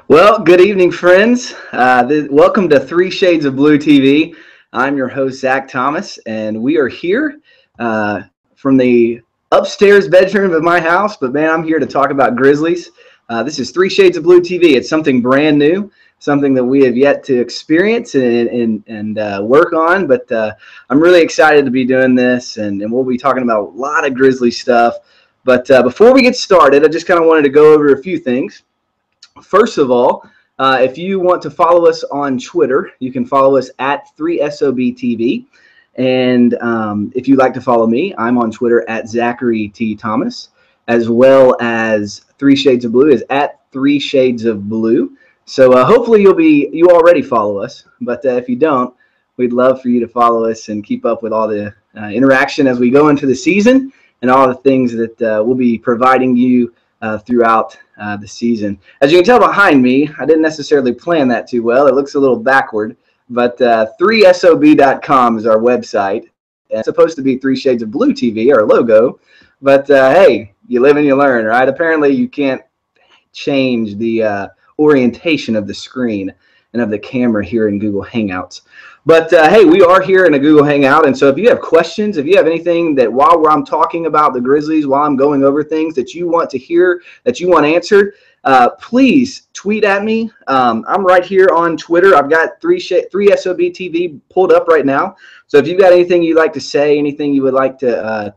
Well, good evening, friends. Welcome to 3 Shades of Blue TV. I'm your host, Zach Thomas, and we are here from the upstairs bedroom of my house. But, man, I'm here to talk about Grizzlies. This is 3 Shades of Blue TV. It's something brand new, something that we have yet to experience and work on. But I'm really excited to be doing this, and we'll be talking about a lot of Grizzlies stuff. But before we get started, I just kind of wanted to go over a few things. First of all, if you want to follow us on Twitter, you can follow us at 3SOBtv. And if you'd like to follow me, I'm on Twitter at Zachary T. Thomas, as well as 3 Shades of Blue is at 3 Shades of Blue. So hopefully you already follow us. But if you don't, we'd love for you to follow us and keep up with all the interaction as we go into the season and all the things that we'll be providing you throughout the season. As you can tell behind me, I didn't necessarily plan that too well. It looks a little backward, but 3SOB.com is our website. It's supposed to be 3 Shades of Blue TV, our logo, but hey, you live and you learn, right? Apparently you can't change the orientation of the screen and of the camera here in Google Hangouts. But hey, we are here in a Google Hangout, and so if you have questions, if you have anything that while I'm talking about the Grizzlies, while I'm going over things that you want to hear, that you want answered, please tweet at me. I'm right here on Twitter. I've got 3SOBtv pulled up right now. So if you've got anything you'd like to say, anything you would like to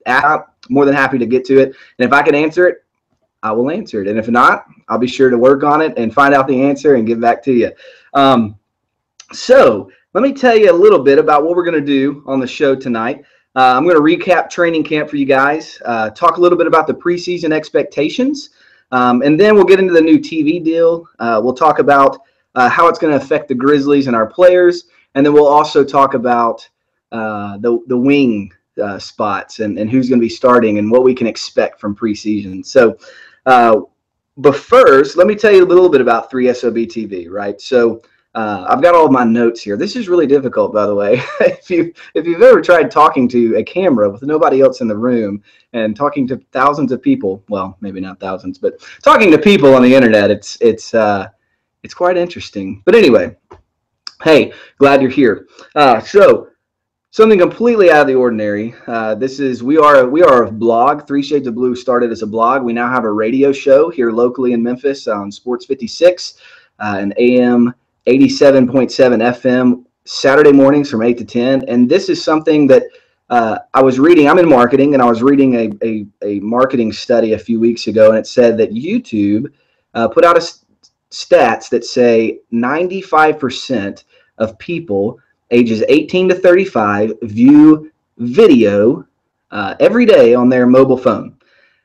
add, more than happy to get to it. And if I can answer it, I will answer it. And if not, I'll be sure to work on it and find out the answer and get back to you. So let me tell you a little bit about what we're going to do on the show tonight. I'm going to recap training camp for you guys, talk a little bit about the preseason expectations, and then we'll get into the new TV deal. We'll talk about how it's going to affect the Grizzlies and our players, and then we'll also talk about the wing spots and who's going to be starting and what we can expect from preseason. So, but first, let me tell you a little bit about 3SOBtv, right? So I've got all of my notes here. This is really difficult, by the way. if you've ever tried talking to a camera with nobody else in the room and talking to thousands of people, well, maybe not thousands, but talking to people on the internet, it's quite interesting. But anyway, hey, glad you're here. So something completely out of the ordinary. We are a blog. 3 Shades of Blue started as a blog. We now have a radio show here locally in Memphis on Sports 56 and AM 87.7 FM Saturday mornings from 8 to 10. And this is something that I was reading. I'm in marketing, and I was reading a marketing study a few weeks ago, and it said that YouTube put out stats that say 95% of people ages 18 to 35 view video every day on their mobile phone.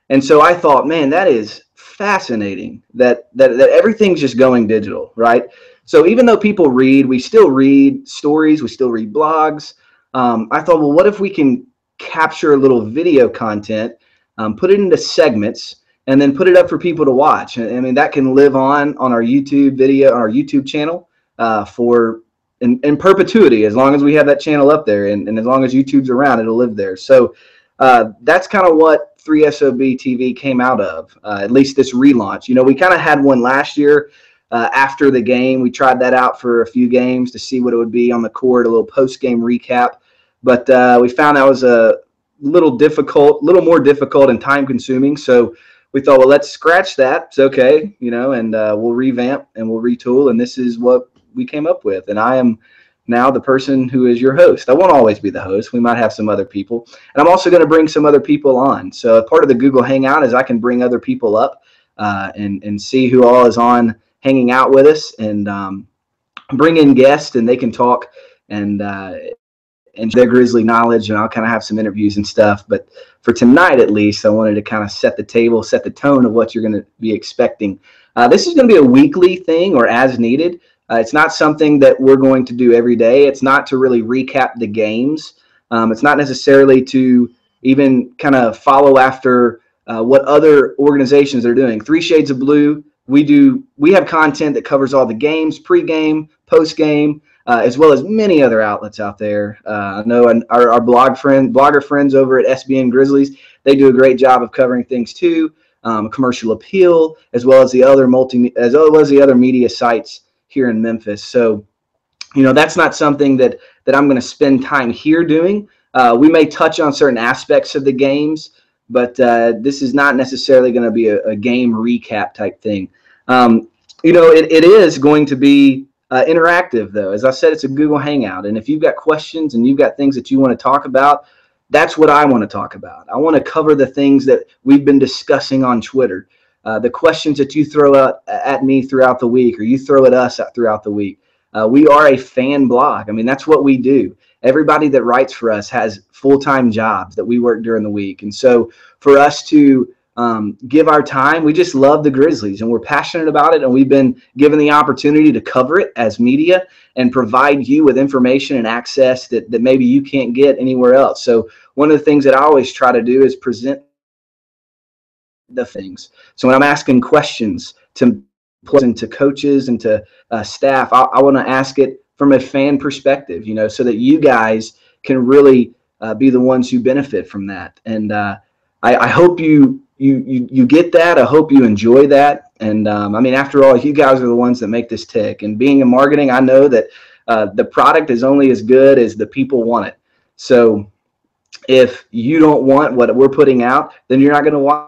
And so I thought, man, that is fascinating that everything's just going digital, right? So even though people read, we still read stories, we still read blogs. I thought, well, what if we can capture a little video content, put it into segments, and then put it up for people to watch? I mean, that can live on our YouTube video, our YouTube channel in perpetuity, as long as we have that channel up there, and as long as YouTube's around, it'll live there. So that's kind of what 3SOBtv came out of, at least this relaunch. You know, we kind of had one last year. After the game, we tried that out for a few games to see what it would be on the court, a little post-game recap. But we found that was a little more difficult and time-consuming. So we thought, well, let's scratch that. It's okay, you know, and we'll revamp and we'll retool. And this is what we came up with. And I am now the person who is your host. I won't always be the host. We might have some other people. And I'm also going to bring some other people on. So part of the Google Hangout is I can bring other people up and see who all is on hanging out with us, and bring in guests, and they can talk and their Grizzly knowledge, and I'll kind of have some interviews and stuff. But for tonight, at least, I wanted to kind of set the table, set the tone of what you're going to be expecting. This is going to be a weekly thing, or as needed. It's not something that we're going to do every day. It's not to really recap the games. It's not necessarily to even kind of follow after what other organizations are doing. 3 Shades of Blue, we have content that covers all the games, pre-game, post-game, as well as many other outlets out there. I know our blogger friends over at SBN Grizzlies, they do a great job of covering things too. Commercial Appeal, as well as the other media sites here in Memphis. So, that's not something that I'm going to spend time here doing. We may touch on certain aspects of the games, but this is not necessarily going to be a game recap type thing. It is going to be interactive, though. As I said, it's a Google Hangout, and if you've got questions and you've got things that you want to talk about, that's what I want to talk about. I want to cover the things that we've been discussing on Twitter, the questions that you throw out at me throughout the week, or you throw at us throughout the week. We are a fan blog. I mean, that's what we do. Everybody that writes for us has full-time jobs that we work during the week. And so for us to give our time, we just love the Grizzlies and we're passionate about it. And we've been given the opportunity to cover it as media and provide you with information and access that maybe you can't get anywhere else. So one of the things that I always try to do is present the things. So when I'm asking questions to coaches and to staff, I want to ask it from a fan perspective, so that you guys can really be the ones who benefit from that. And I hope you get that. I hope you enjoy that. And after all, you guys are the ones that make this tick. And being in marketing, I know that the product is only as good as the people want it. So if you don't want what we're putting out, then you're not going to watch.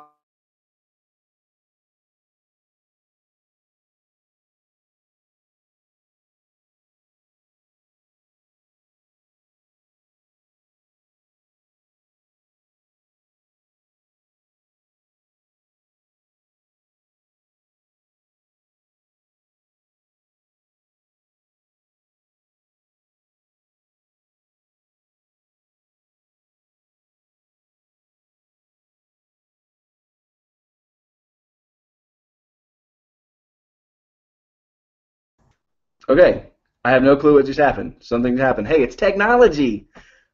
Okay, I have no clue what just happened. Something's happened. Hey, it's technology.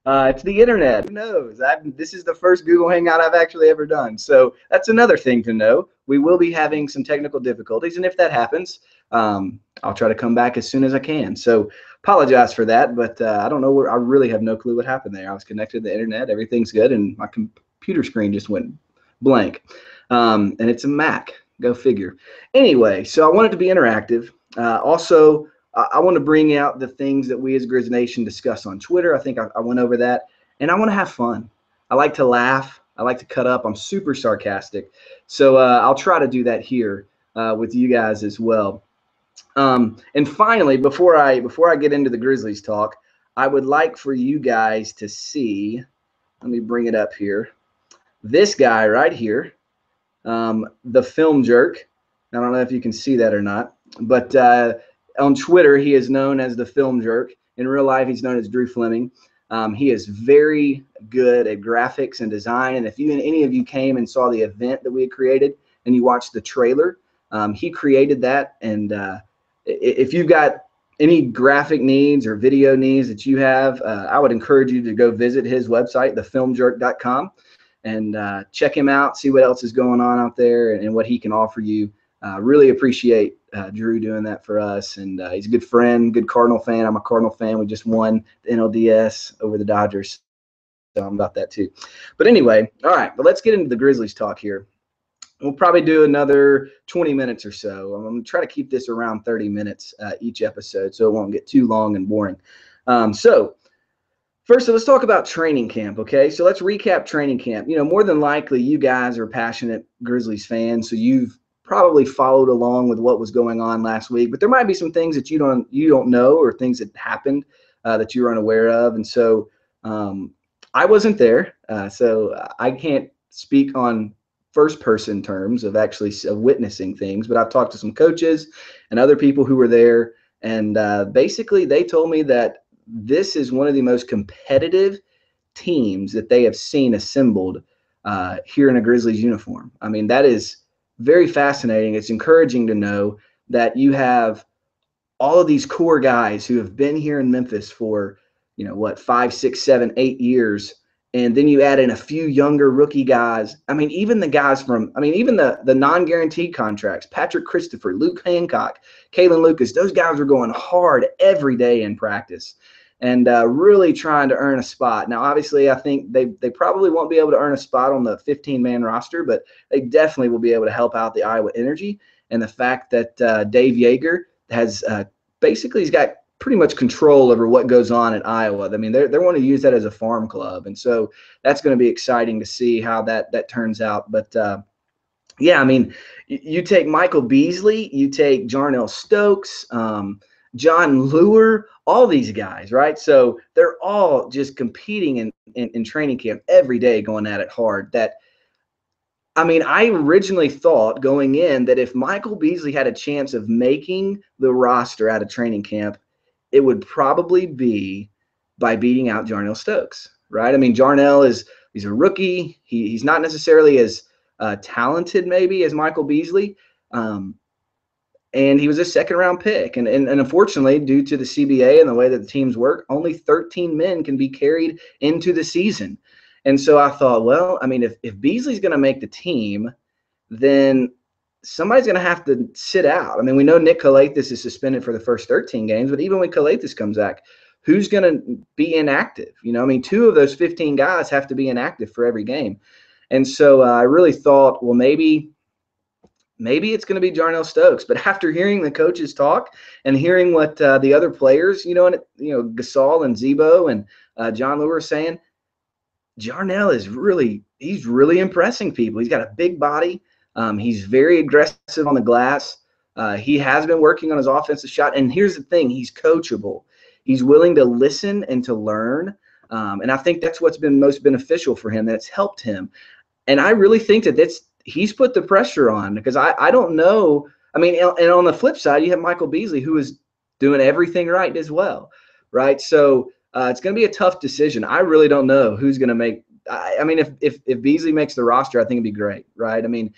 It's the internet. Who knows? This is the first Google Hangout I've actually ever done. So that's another thing to know. We will be having some technical difficulties, and if that happens, I'll try to come back as soon as I can. So apologize for that, but I don't know. I really have no clue what happened there. I was connected to the internet. Everything's good, and my computer screen just went blank. And it's a Mac. Go figure. Anyway, so I want it to be interactive. Also, I want to bring out the things that we as Grizz Nation discuss on Twitter. I think I went over that. And I want to have fun. I like to laugh. I like to cut up. I'm super sarcastic. So I'll try to do that here with you guys as well. And finally, before I get into the Grizzlies talk, I would like for you guys to see, let me bring it up here, this guy right here, the Film Jerk. I don't know if you can see that or not, but on Twitter, he is known as the Film Jerk. In real life, he's known as Drew Fleming. He is very good at graphics and design. And if any of you came and saw the event that we had created and you watched the trailer, he created that. And if you've got any graphic needs or video needs that you have, I would encourage you to go visit his website, thefilmjerk.com, and check him out, see what else is going on out there and what he can offer you. Really appreciate Drew doing that for us, and he's a good friend, good Cardinal fan. I'm a Cardinal fan. We just won the NLDS over the Dodgers, so I'm about that too. But anyway, all right, but let's get into the Grizzlies talk here. We'll probably do another 20 minutes or so. I'm going to try to keep this around 30 minutes each episode so it won't get too long and boring. So first, let's talk about training camp, okay? So let's recap training camp. More than likely, you guys are passionate Grizzlies fans, so you've probably followed along with what was going on last week, but there might be some things that you don't know, or things that happened that you're unaware of. And so I wasn't there, so I can't speak on first person terms of actually witnessing things, but I've talked to some coaches and other people who were there, and basically they told me that this is one of the most competitive teams that they have seen assembled here in a Grizzlies uniform. I mean, that is very fascinating. It's encouraging to know that you have all of these core guys who have been here in Memphis for, 5, 6, 7, 8 years. And then you add in a few younger rookie guys. I mean, even the guys even the non-guaranteed contracts, Patrick Christopher, Luke Hancock, Kalen Lucas, those guys are going hard every day in practice. and really trying to earn a spot. Now, obviously, I think they probably won't be able to earn a spot on the 15-man roster, but they definitely will be able to help out the Iowa Energy. And the fact that Dave Yeager has basically he's got pretty much control over what goes on at Iowa. I mean, they want to use that as a farm club, and so that's going to be exciting to see how that turns out. But yeah, I mean, you take Michael Beasley, you take Jarnell Stokes, John Lure, all these guys, right? So they're all just competing in training camp every day, going at it hard. I mean, I originally thought going in that if Michael Beasley had a chance of making the roster out of training camp, it would probably be by beating out Jarnell Stokes, right? I mean, he's a rookie. He's not necessarily as talented maybe as Michael Beasley, and he was a second-round pick. And unfortunately, due to the CBA and the way that the teams work, only 13 men can be carried into the season. And so I thought, well, I mean, if Beasley's going to make the team, then somebody's going to have to sit out. I mean, we know Nick Kalathis is suspended for the first 13 games, but even when Kalathis comes back, who's going to be inactive? You know, I mean, 2 of those 15 guys have to be inactive for every game. And so I really thought, well, maybe it's going to be Jarnell Stokes. But after hearing the coaches talk and hearing what the other players, Gasol and Zebo and John Lure are saying, Jarnell he's really impressing people. He's got a big body. He's very aggressive on the glass. He has been working on his offensive shot. And here's the thing, he's coachable. He's willing to listen and to learn. And I think that's what's been most beneficial for him, that's helped him. And I really think he's put the pressure on, because I don't know. I mean, and on the flip side, you have Michael Beasley, who is doing everything right as well, right? So it's going to be a tough decision. I really don't know who's going to make. I mean, if Beasley makes the roster, I think it'd be great, right? I mean,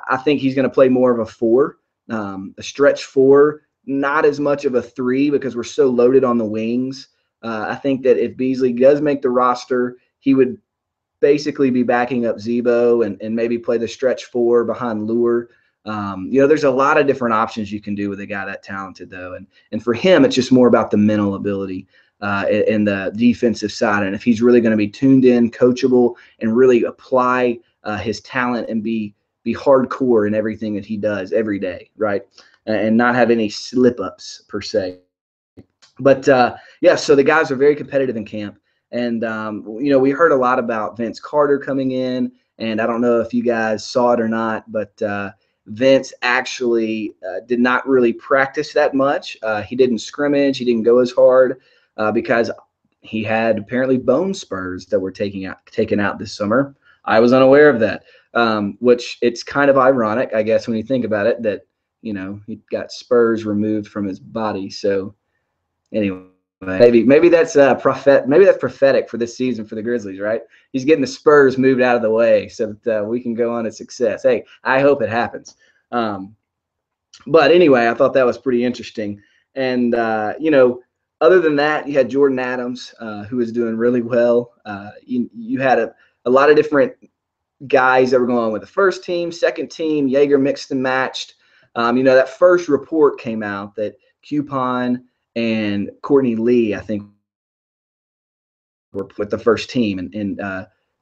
I think he's going to play more of a 4, a stretch 4, not as much of a 3, because we're so loaded on the wings. I think that if Beasley does make the roster, he would basically be backing up Zebo and maybe play the stretch 4 behind Lure. There's a lot of different options you can do with a guy that talented, though. And for him, it's just more about the mental ability and the defensive side. And if he's really going to be tuned in, coachable, and really apply his talent and be hardcore in everything that he does every day, right? And not have any slip-ups per se. But, yeah, so the guys are very competitive in camp. And, we heard a lot about Vince Carter coming in. And I don't know if you guys saw it or not, but Vince actually did not really practice that much. He didn't scrimmage. He didn't go as hard because he had apparently bone spurs that were taken out this summer. I was unaware of that, which it's kind of ironic, I guess, when you think about it, that, he got spurs removed from his body. So anyway, maybe that's prophetic for this season for the Grizzlies, right? He's getting the spurs moved out of the way so that we can go on to success. Hey, I hope it happens. But anyway, I thought that was pretty interesting. And other than that, you had Jordan Adams, who was doing really well. You had a lot of different guys that were going with the first team, second team. Yeager mixed and matched. That first report came out that Coupon and Courtney Lee, I think, were with the first team, and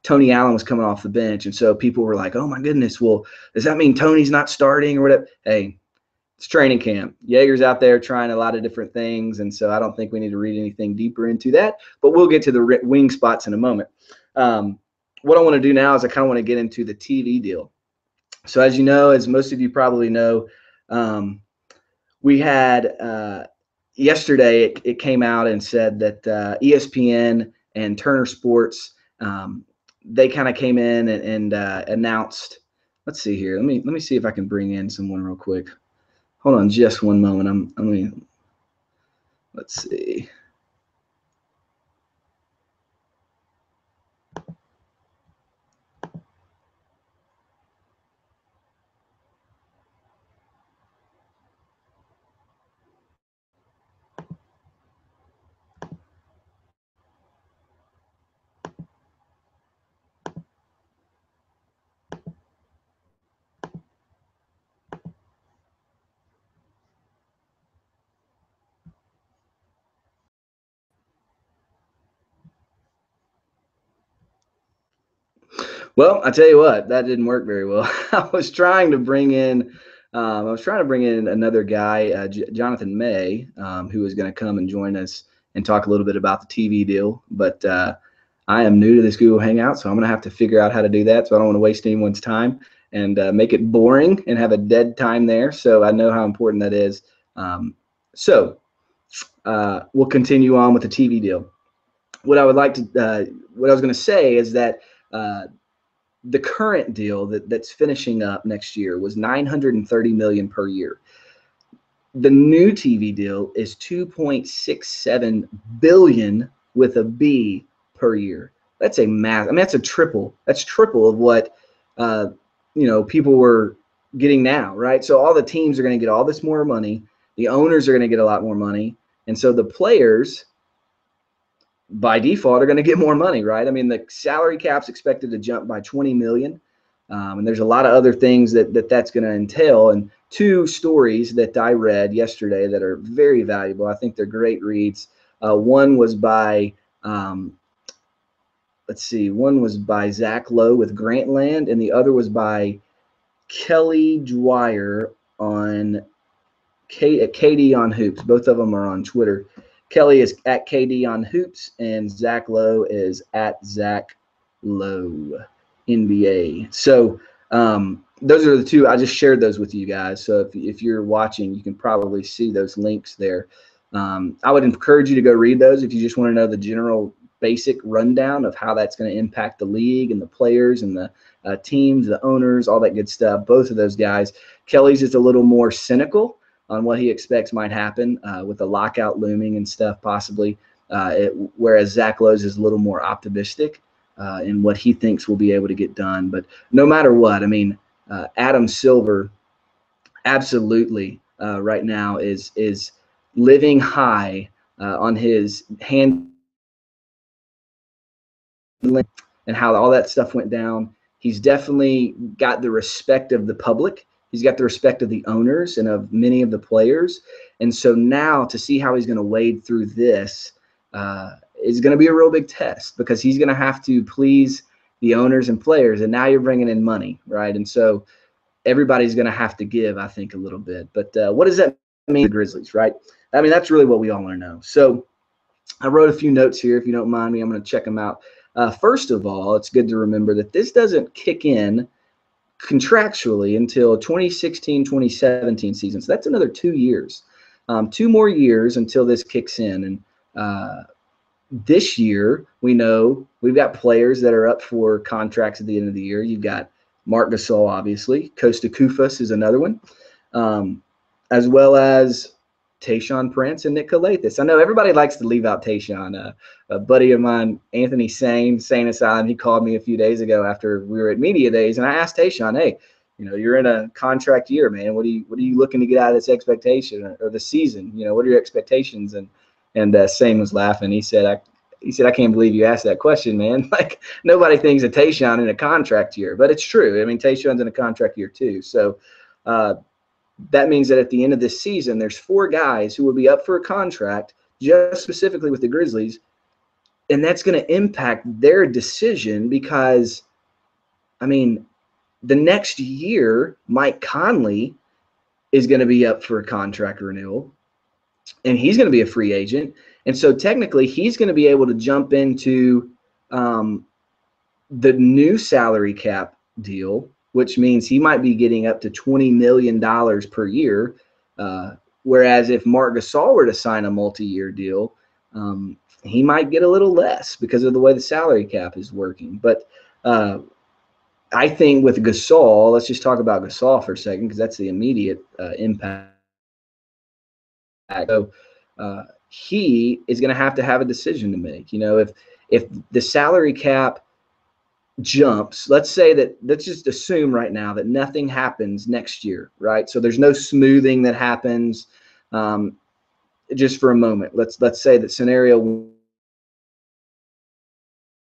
Tony Allen was coming off the bench. And so people were like, oh my goodness, well, does that mean Tony's not starting or whatever? Hey, it's training camp. Yeager's out there trying a lot of different things, and so I don't think we need to read anything deeper into that, but we'll get to the wing spots in a moment. What I want to do now is I kind of want to get into the TV deal. So as you know, as most of you probably know, we had yesterday it came out and said that ESPN and Turner Sports, they kind of came in and announced. Let's see here. Let me see if I can bring in someone real quick. Hold on just one moment. Let's see. Well, I tell you what, that didn't work very well. I was trying to bring in another guy, Jonathan May, who was going to come and join us and talk a little bit about the TV deal. But I am new to this Google Hangout, so I'm going to have to figure out how to do that. So I don't want to waste anyone's time and make it boring and have a dead time there. So I know how important that is. We'll continue on with the TV deal. What I was going to say is that the current deal that's finishing up next year was $930 million per year. The new TV deal is $2.67 billion with a B per year. That's a mass. I mean, that's a triple. That's triple of what people were getting now, right? So all the teams are going to get all this more money. The owners are going to get a lot more money, and so the players, by default, are going to get more money, right? I mean, the salary cap's expected to jump by 20 million. And there's a lot of other things that's going to entail. And two stories that I read yesterday that are very valuable. I think they're great reads. One was by, one was by Zach Lowe with Grantland, and the other was by Kelly Dwyer on KD on Hoops. Both of them are on Twitter. Kelly is at KD on Hoops, and Zach Lowe is at Zach Lowe NBA. So those are the two. I just shared those with you guys. So if you're watching, you can probably see those links there. I would encourage you to go read those if you just want to know the general basic rundown of how that's going to impact the league and the players and the teams, the owners, all that good stuff. Both of those guys. Kelly's is a little more cynical on what he expects might happen with the lockout looming and stuff possibly, whereas Zach Lowe's is a little more optimistic in what he thinks will be able to get done. But no matter what, I mean, Adam Silver absolutely right now is living high on his hand and how all that stuff went down. He's definitely got the respect of the public. He's got the respect of the owners and of many of the players. And so now to see how he's going to wade through this is going to be a real big test, because he's going to have to please the owners and players. And now you're bringing in money, right? And so everybody's going to have to give, I think, a little bit. But what does that mean to the Grizzlies, right? I mean, that's really what we all want to know. So I wrote a few notes here. If you don't mind me, I'm going to check them out. First of all, it's good to remember that this doesn't kick in contractually until 2016-2017 season. So that's another 2 years, 2 more years until this kicks in. And this year, we know we've got players that are up for contracts at the end of the year. You've got Marc Gasol, obviously. Kosta Koufos is another one, as well as Tayshaun Prince and Nick Calathis. I know everybody likes to leave out Tayshaun. A buddy of mine, Anthony Sane Asylum, he called me a few days ago after we were at Media Days, and I asked Tayshaun, hey, you're in a contract year, man. What are you looking to get out of this expectation or the season? What are your expectations? And Sane was laughing. He said, I can't believe you asked that question, man. Like, nobody thinks of Tayshaun in a contract year, but it's true. I mean, Tayshaun's in a contract year too. So that means that at the end of this season, there's 4 guys who will be up for a contract just specifically with the Grizzlies, and that's going to impact their decision because, I mean, the next year, Mike Conley is going to be up for a contract renewal, and he's going to be a free agent. And so technically, he's going to be able to jump into the new salary cap deal, which means he might be getting up to $20 million per year. Whereas if Marc Gasol were to sign a multi-year deal, he might get a little less because of the way the salary cap is working. But I think with Gasol, let's just talk about Gasol for a second, because that's the immediate impact. So he is going to have a decision to make. If the salary cap jumps, let's just assume right now that nothing happens next year, right? So there's no smoothing that happens. Just for a moment, let's say that scenario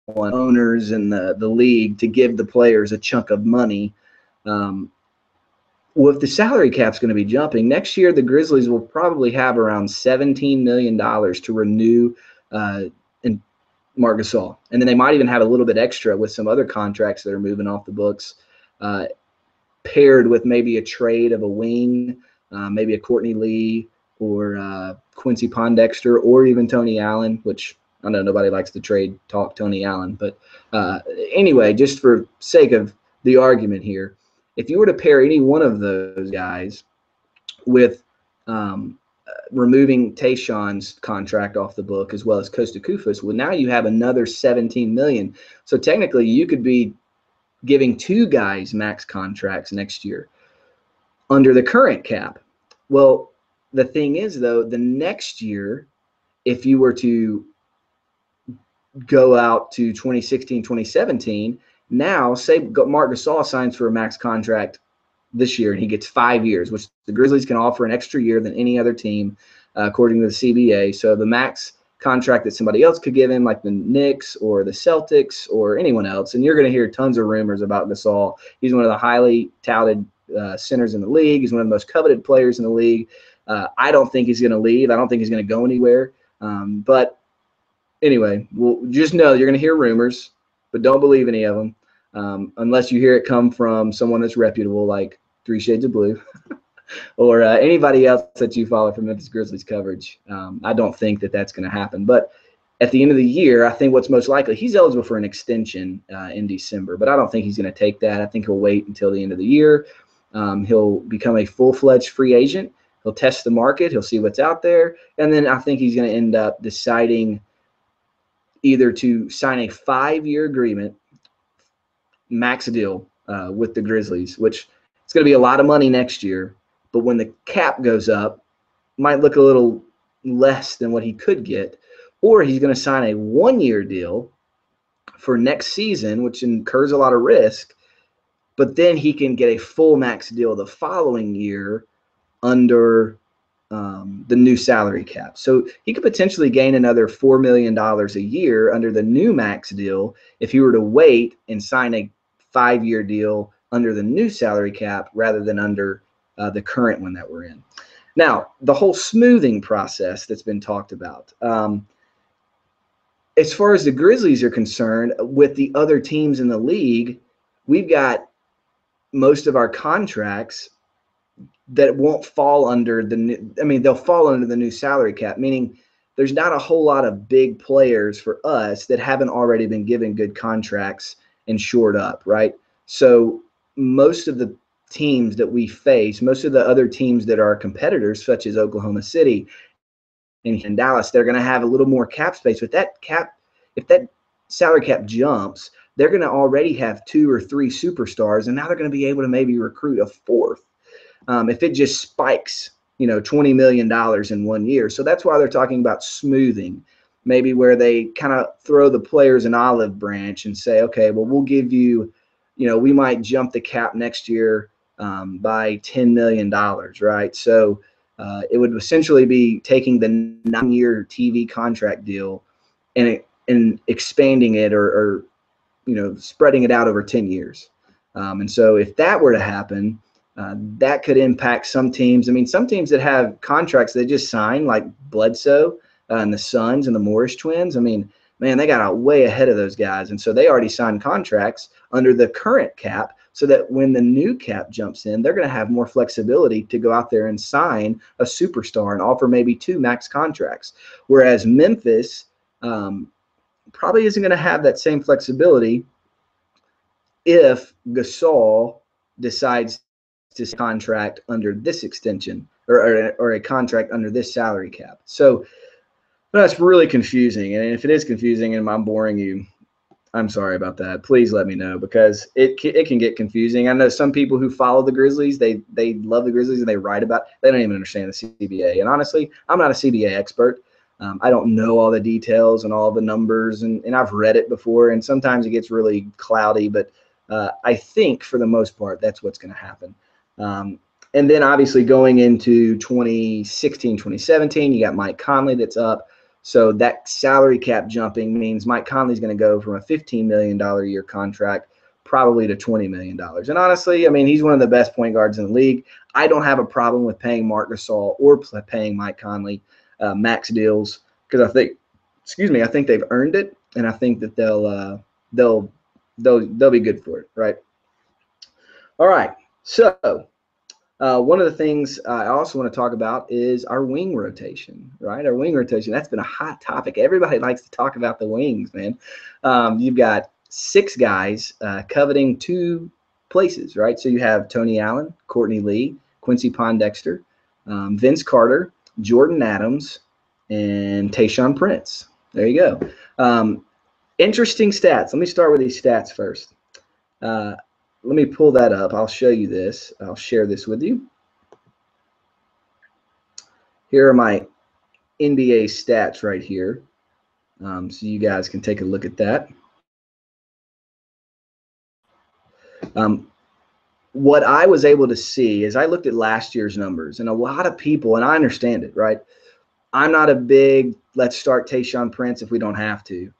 one, owners and the league to give the players a chunk of money. Well, if the salary cap's going to be jumping next year, the Grizzlies will probably have around $17 million to renew and Marc Gasol. And then they might even have a little bit extra with some other contracts that are moving off the books, paired with maybe a trade of a wing, maybe a Courtney Lee or Quincy Pondexter, or even Tony Allen, which I know nobody likes to trade talk Tony Allen. But anyway, just for sake of the argument here, if you were to pair any one of those guys with removing Tayshaun's contract off the book as well as Costa Koufos, well, now you have another $17 million. So technically you could be giving two guys max contracts next year under the current cap. Well, the thing is, though, the next year, if you were to go out to 2016, 2017, now say Marc Gasol signs for a max contract this year and he gets 5 years, which the Grizzlies can offer an extra year than any other team, according to the CBA. So the max contract that somebody else could give him, like the Knicks or the Celtics or anyone else, and you're going to hear tons of rumors about Gasol. He's one of the highly touted centers in the league. He's one of the most coveted players in the league. I don't think he's going to leave. I don't think he's going to go anywhere. But anyway, well, just know you're going to hear rumors, but don't believe any of them unless you hear it come from someone that's reputable, like 3 Shades of Blue or anybody else that you follow from Memphis Grizzlies coverage. I don't think that that's going to happen. But at the end of the year, I think what's most likely, he's eligible for an extension in December, but I don't think he's going to take that. I think he'll wait until the end of the year. He'll become a full-fledged free agent. He'll test the market. He'll see what's out there. And then I think he's going to end up deciding either to sign a 5-year agreement, max deal with the Grizzlies, which it's going to be a lot of money next year. But when the cap goes up, might look a little less than what he could get. Or he's going to sign a 1-year deal for next season, which incurs a lot of risk. But then he can get a full max deal the following year under the new salary cap. So he could potentially gain another $4 million a year under the new max deal if he were to wait and sign a 5-year deal under the new salary cap rather than under the current one that we're in. Now, the whole smoothing process that's been talked about. As far as the Grizzlies are concerned, with the other teams in the league, we've got most of our contracts that won't fall under the new, they'll fall under the new salary cap, meaning there's not a whole lot of big players for us that haven't already been given good contracts and shored up, right? So most of the teams that we face, most of the other teams that are competitors, such as Oklahoma City and Dallas, they're going to have a little more cap space. With that cap, if that salary cap jumps, they're going to already have 2 or 3 superstars, and now they're going to be able to maybe recruit a 4th. If it just spikes, $20 million in 1 year. So that's why they're talking about smoothing, maybe where they kind of throw the players an olive branch and say, okay, well, we'll give you, we might jump the cap next year by $10 million, right? So it would essentially be taking the 9-year TV contract deal and expanding it or spreading it out over 10 years. And so if that were to happen, that could impact some teams. Some teams that have contracts they just signed, like Bledsoe and the Suns and the Morris twins. Man, they got out way ahead of those guys. And so they already signed contracts under the current cap so that when the new cap jumps in, they're going to have more flexibility to go out there and sign a superstar and offer maybe 2 max contracts. Whereas Memphis probably isn't going to have that same flexibility if Gasol decides to contract under this extension or a contract under this salary cap. So that's really confusing. And if it is confusing and I'm boring you, I'm sorry about that. Please let me know, because it can get confusing. I know some people who follow the Grizzlies, they love the Grizzlies and they write about it. They don't even understand the CBA. And honestly, I'm not a CBA expert. I don't know all the details and all the numbers, and I've read it before, and sometimes it gets really cloudy, but I think for the most part, that's what's going to happen. And then obviously going into 2016, 2017, you got Mike Conley that's up. So that salary cap jumping means Mike Conley's going to go from a $15 million a year contract probably to $20 million. And honestly, he's one of the best point guards in the league. I don't have a problem with paying Marc Gasol or paying Mike Conley max deals, because I think they've earned it. and I think that they'll be good for it, right? All right, so one of the things I also want to talk about is our wing rotation, right? Our wing rotation, that's been a hot topic. Everybody likes to talk about the wings, man. You've got 6 guys coveting 2 places, right? So you have Tony Allen, Courtney Lee, Quincy Pondexter, Vince Carter, Jordan Adams, and Tayshaun Prince. There you go. Interesting stats. Let me start with these stats first. Let me pull that up. I'll show you this. I'll share this with you. Here are my NBA stats right here. So you guys can take a look at that. What I was able to see is I looked at last year's numbers, and a lot of people, and I understand it, right? I'm not a big, let's start Tayshaun Prince if we don't have to.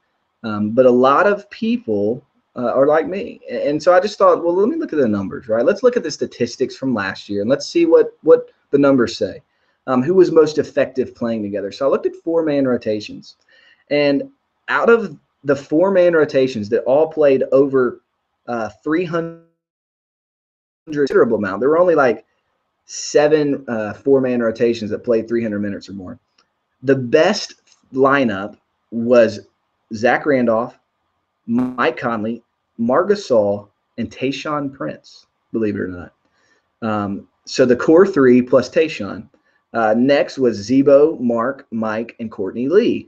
But a lot of people are like me. And so I just thought, well, let me look at the numbers, right? Let's look at the statistics from last year, and let's see what the numbers say. Who was most effective playing together? So I looked at 4-man rotations. And out of the 4-man rotations that all played over 300, considerable amount, there were only like 7 4-man rotations that played 300 minutes or more. The best lineup was Zach Randolph, Mike Conley, Marc Gasol, and Tayshaun Prince, believe it or not. So the core 3 plus Tayshaun. Next was Zebo, Mark, Mike, and Courtney Lee.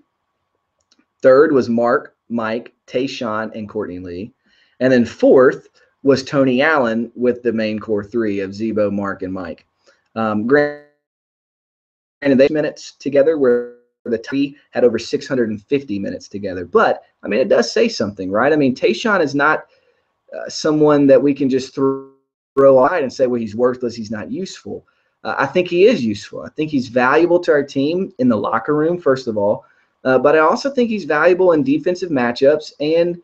Third was Mark, Mike, Tayshaun, and Courtney Lee. And then fourth was Tony Allen with the main core 3 of Zebo, Mark, and Mike. Granted, they minutes together where the 3 had over 650 minutes together. But, I mean, it does say something, right? I mean, Tayshaun is not someone that we can just throw aside and say, well, he's worthless, he's not useful. I think he is useful. I think he's valuable to our team in the locker room, first of all. But I also think he's valuable in defensive matchups, and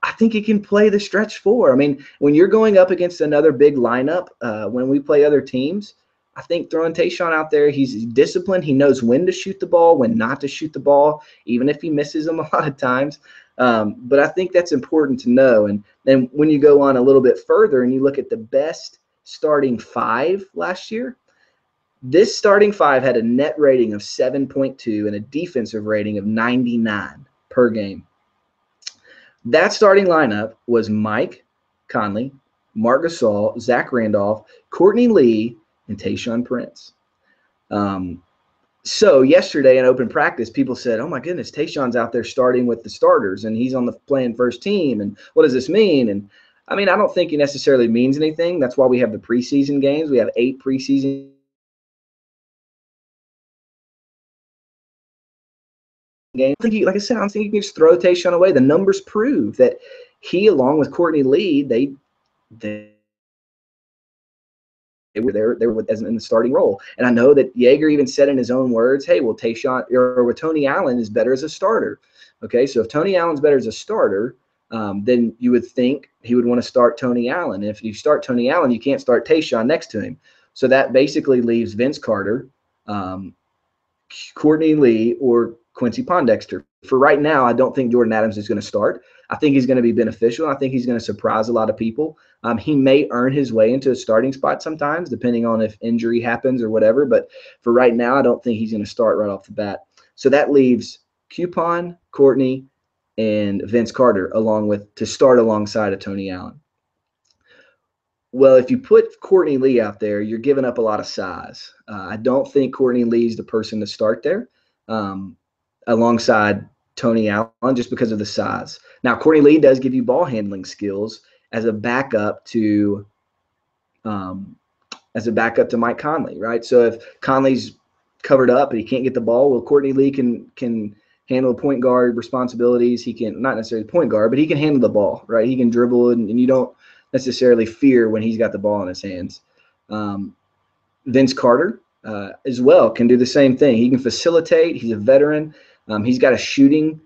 I think he can play the stretch 4. I mean, when you're going up against another big lineup, when we play other teams, I think throwing Tayshaun out there, he's disciplined. He knows when to shoot the ball, when not to shoot the ball, even if he misses them a lot of times. But I think that's important to know. And then when you go on a little bit further and you look at the best starting 5 last year, this starting 5 had a net rating of 7.2 and a defensive rating of 99 per game. That starting lineup was Mike Conley, Marc Gasol, Zach Randolph, Courtney Lee, and Tayshaun Prince. So yesterday in open practice, people said, oh my goodness, Tayshaun's out there starting with the starters and he's on the playing first team. And what does this mean? And I mean, I don't think it necessarily means anything. That's why we have the preseason games. We have 8 preseason games. I think like I said, I don't think you can just throw Tayshaun away. The numbers prove that he, along with Courtney Lee, they were there in the starting role. And I know that Yeager even said in his own words, hey, well, Tayshaun or Tony Allen is better as a starter. Okay, so if Tony Allen's better as a starter, then you would think he would want to start Tony Allen. And if you start Tony Allen, you can't start Tayshaun next to him. So that basically leaves Vince Carter, Courtney Lee, or Quincy Pondexter. For right now, I don't think Jordan Adams is going to start. I think he's going to be beneficial. I think he's going to surprise a lot of people. He may earn his way into a starting spot sometimes, depending on if injury happens or whatever. But for right now, I don't think he's going to start right off the bat. So that leaves Coupon, Courtney, and Vince Carter to start alongside of Tony Allen. Well, if you put Courtney Lee out there, you're giving up a lot of size. I don't think Courtney Lee's the person to start there alongside Tony Allen just because of the size. Now, Courtney Lee does give you ball handling skills as a backup to Mike Conley, right? So if Conley's covered up and he can't get the ball, well, Courtney Lee can handle point guard responsibilities. He can, not necessarily point guard, but he can handle the ball, right? He can dribble, and you don't necessarily fear when he's got the ball in his hands. Vince Carter as well can do the same thing. He can facilitate. He's a veteran. He's got shooting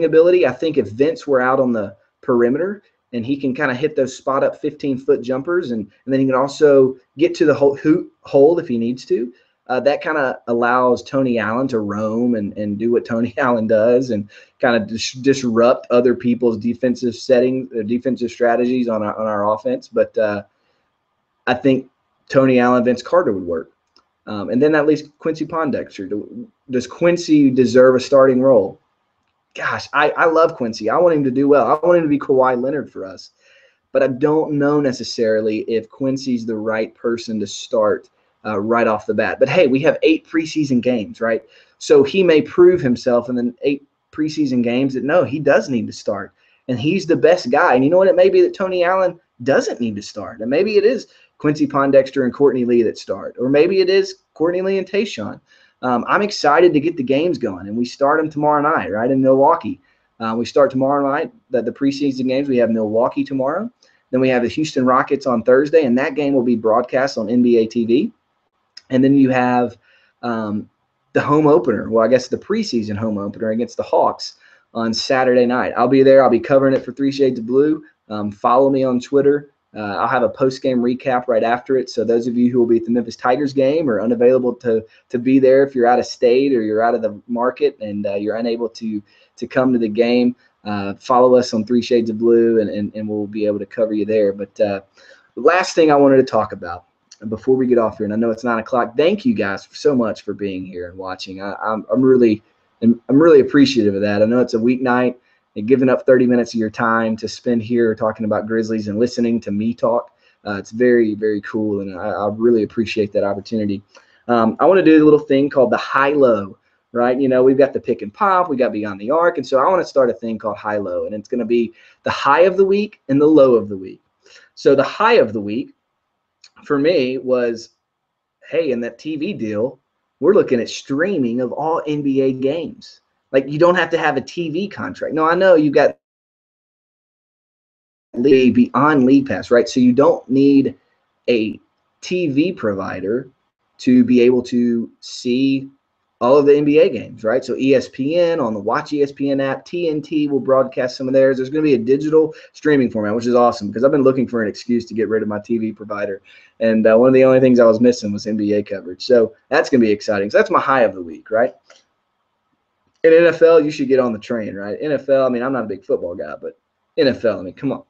ability. I think if Vince were out on the perimeter and he can kind of hit those spot up 15-foot jumpers, and then he can also get to the hole if he needs to. that kind of allows Tony Allen to roam and do what Tony Allen does and kind of disrupt other people's defensive settings, defensive strategies on our offense. But I think Tony Allen, Vince Carter would work. And then that leaves Quincy Pondexter. Does Quincy deserve a starting role? Gosh, I love Quincy. I want him to do well. I want him to be Kawhi Leonard for us. But I don't know necessarily if Quincy's the right person to start right off the bat. But, hey, we have 8 preseason games, right? So he may prove himself in the 8 preseason games that, no, he does need to start. And he's the best guy. And you know what? It may be that Tony Allen doesn't need to start. And maybe it is Quincy Pondexter and Courtney Lee that start. Or maybe it is Courtney Lee and Tayshaun. I'm excited to get the games going. And we start them tomorrow night, right, in Milwaukee. We start tomorrow night, the preseason games. We have Milwaukee tomorrow. Then we have the Houston Rockets on Thursday, and that game will be broadcast on NBA TV. And then you have the home opener, well, I guess the preseason home opener against the Hawks on Saturday night. I'll be there. I'll be covering it for 3 Shades of Blue. Follow me on Twitter. I'll have a post-game recap right after it. So those of you who will be at the Memphis Tigers game or unavailable to be there if you're out of state or you're out of the market and you're unable to come to the game, follow us on 3 Shades of Blue and we'll be able to cover you there. But the last thing I wanted to talk about before we get off here, and I know it's 9 o'clock, thank you guys so much for being here and watching. I'm really appreciative of that. I know it's a weeknight. And giving up 30 minutes of your time to spend here talking about Grizzlies and listening to me talk. It's very, very cool, and I really appreciate that opportunity. I want to do a little thing called the high-low, right? You know, we've got the pick and pop, we got Beyond the Arc, and so I want to start a thing called high-low, and it's going to be the high of the week and the low of the week. So the high of the week for me was, hey, in that TV deal, we're looking at streaming of all NBA games. Like, you don't have to have a TV contract. No, I know you got beyond League Pass, right? So you don't need a TV provider to be able to see all of the NBA games, right? So ESPN on the Watch ESPN app, TNT will broadcast some of theirs. There's going to be a digital streaming format, which is awesome because I've been looking for an excuse to get rid of my TV provider. And one of the only things I was missing was NBA coverage. So that's going to be exciting. So that's my high of the week, right? In NFL, you should get on the train, right? NFL, I mean, I'm not a big football guy, but NFL, I mean, come on.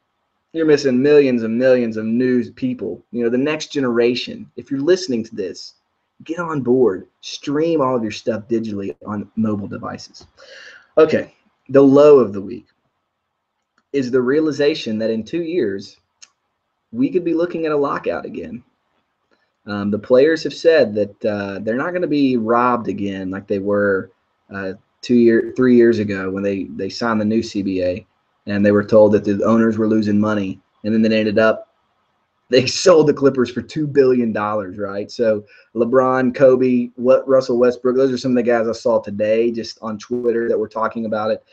You're missing millions and millions of news people. You know, the next generation, if you're listening to this, get on board. Stream all of your stuff digitally on mobile devices. Okay, the low of the week is the realization that in 2 years, we could be looking at a lockout again. The players have said that they're not going to be robbed again like they were 3 years ago when they signed the new CBA, and they were told that the owners were losing money, and then they ended up they sold the Clippers for $2 billion, right? So LeBron, Kobe, Russell Westbrook, those are some of the guys I saw today just on Twitter that were talking about it.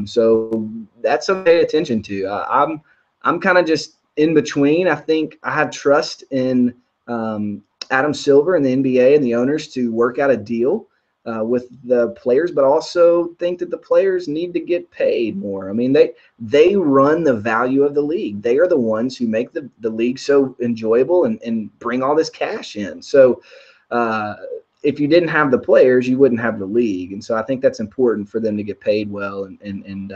So that's something to pay attention to. I'm kind of just in between. I think I have trust in Adam Silver and the NBA and the owners to work out a deal with the players, but also think that the players need to get paid more. I mean, they run the value of the league. They are the ones who make the league so enjoyable and bring all this cash in. So if you didn't have the players, you wouldn't have the league. And so I think that's important for them to get paid well. And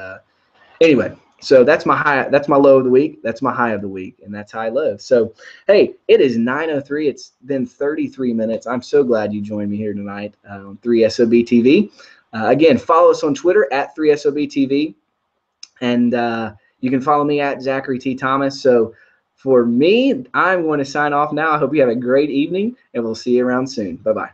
anyway, so that's my high. That's my low of the week. That's my high of the week, and that's high low. So, hey, it is 9:03. It's been 33 minutes. I'm so glad you joined me here tonight on 3SOBtv. Again, follow us on Twitter at 3SOBtv, and you can follow me at Zachary T. Thomas. So, for me, I'm going to sign off now. I hope you have a great evening, and we'll see you around soon. Bye-bye.